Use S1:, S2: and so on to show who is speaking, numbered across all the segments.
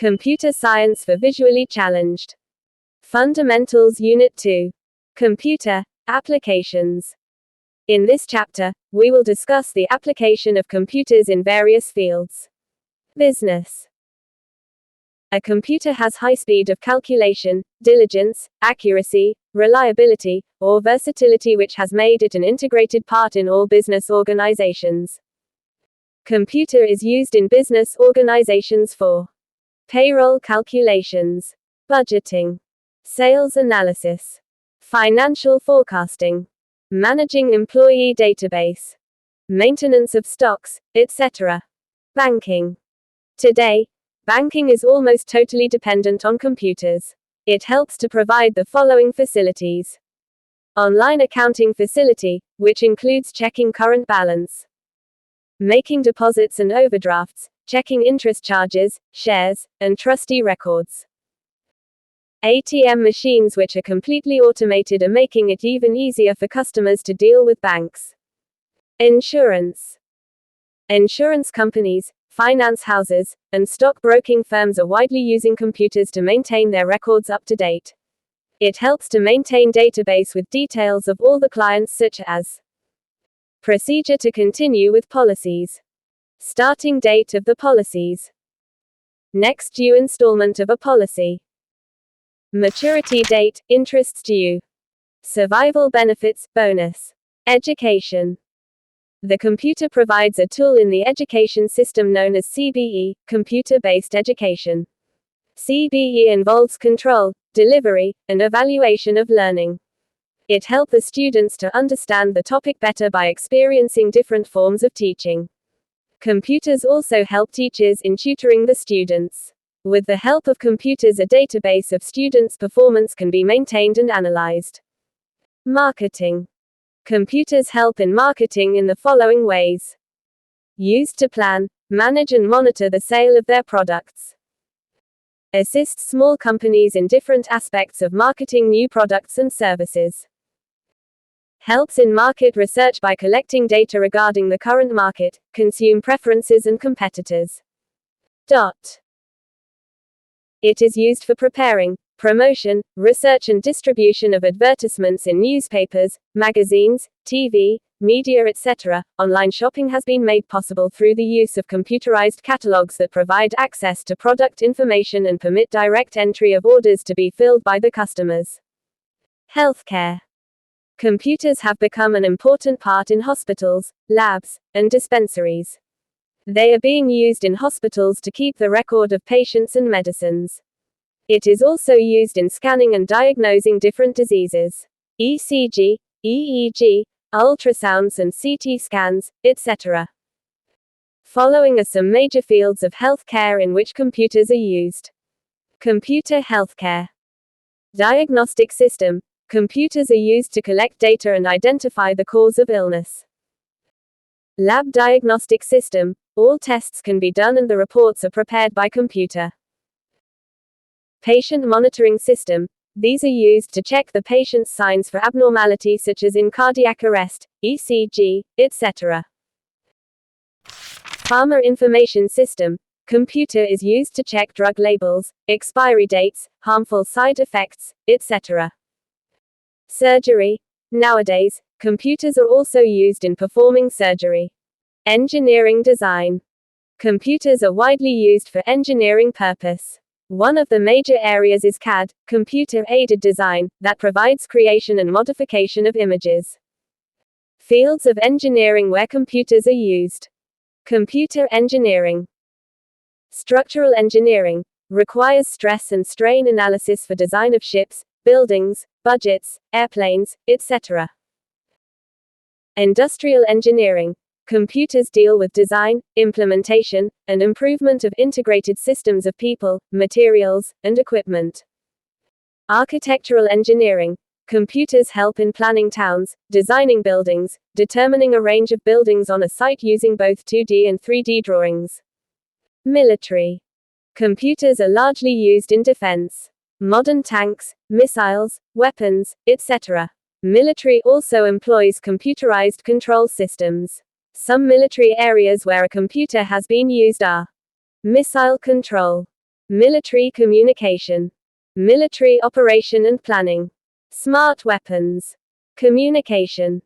S1: Computer Science for Visually Challenged. Fundamentals Unit 2. Computer Applications. In this chapter, we will discuss the application of computers in various fields. Business. A computer has high speed of calculation, diligence, accuracy, reliability, or versatility, which has made it an integrated part in all business organizations. Computer is used in business organizations for payroll calculations, budgeting, sales analysis, financial forecasting, managing employee database, maintenance of stocks, etc. Banking. Today, banking is almost totally dependent on computers. It helps to provide the following facilities. Online accounting facility, which includes checking current balance, making deposits and overdrafts, checking interest charges, shares, and trustee records. ATM machines, which are completely automated, are making it even easier for customers to deal with banks. Insurance. Insurance companies, finance houses, and stockbroking firms are widely using computers to maintain their records up to date. It helps to maintain database with details of all the clients, such as procedure to continue with policies, starting date of the policies, next due installment of a policy, maturity date, interests due, survival benefits, bonus, education. The computer provides a tool in the education system known as CBE, computer-based education. CBE involves control, delivery, and evaluation of learning. It helps the students to understand the topic better by experiencing different forms of teaching. Computers also help teachers in tutoring the students. With the help of computers, a database of students' performance can be maintained and analyzed. Marketing. Computers help in marketing in the following ways. Used to plan, manage and monitor the sale of their products. Assists small companies in different aspects of marketing new products and services. Helps in market research by collecting data regarding the current market, consumer preferences and competitors. It is used for preparing, promotion, research and distribution of advertisements in newspapers, magazines, TV, media, etc. Online shopping has been made possible through the use of computerized catalogs that provide access to product information and permit direct entry of orders to be filled by the customers. Healthcare. Computers have become an important part in hospitals, labs, and dispensaries. They are being used in hospitals to keep the record of patients and medicines. It is also used in scanning and diagnosing different diseases, ECG, EEG, ultrasounds and CT scans, etc. Following are some major fields of healthcare in which computers are used. Computer healthcare. Diagnostic system. Computers are used to collect data and identify the cause of illness. Lab diagnostic system. All tests can be done and the reports are prepared by computer. Patient monitoring system. These are used to check the patient's signs for abnormality such as in cardiac arrest, ECG, etc. Pharma information system. Computer is used to check drug labels, expiry dates, harmful side effects, etc. Surgery. Nowadays, computers are also used in performing surgery. Engineering design. Computers are widely used for engineering purpose. One of the major areas is CAD, computer-aided design, that provides creation and modification of images. Fields of engineering where computers are used. Computer engineering. Structural engineering. Requires stress and strain analysis for design of ships, buildings, budgets, airplanes, etc. Industrial engineering. Computers deal with design, implementation, and improvement of integrated systems of people, materials, and equipment. Architectural engineering. Computers help in planning towns, designing buildings, determining a range of buildings on a site using both 2D and 3D drawings. Military. Computers are largely used in defense. Modern tanks, missiles, weapons, etc. Military also employs computerized control systems. Some military areas where a computer has been used are missile control, military communication, military operation and planning, smart weapons, communication.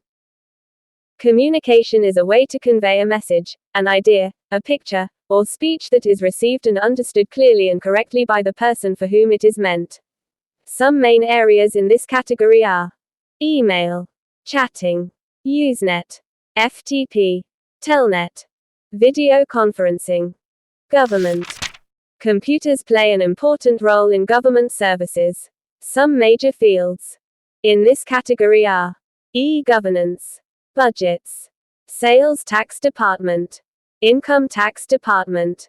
S1: Communication is a way to convey a message, an idea, a picture, or speech that is received and understood clearly and correctly by the person for whom it is meant. Some main areas in this category are email, chatting, Usenet, FTP, Telnet, video conferencing, government. Computers play an important role in government services. Some major fields in this category are e-governance, budgets, sales tax department, income tax department,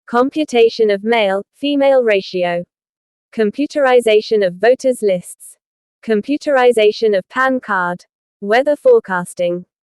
S1: computation of male-female ratio, computerization of voters lists, computerization of PAN card, weather forecasting,